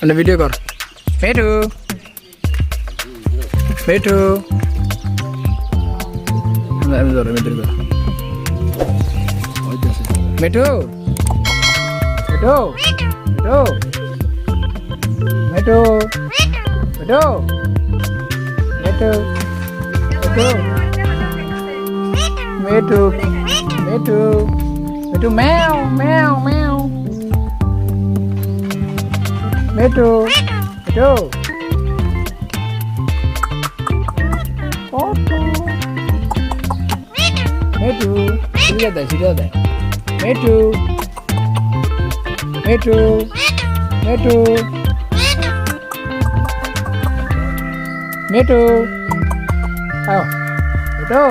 একটা ভিডিও কর। মেটু মেটু আমি ধরো মেটু ধরো মেটু মেটু মেটু মেটু মেটু মেটু মেটু মেটু মেটু meow meow meow মেটু মেটু মেটু সিরিয়া দে মেটু মেটু মেটু মেটু আও মেটু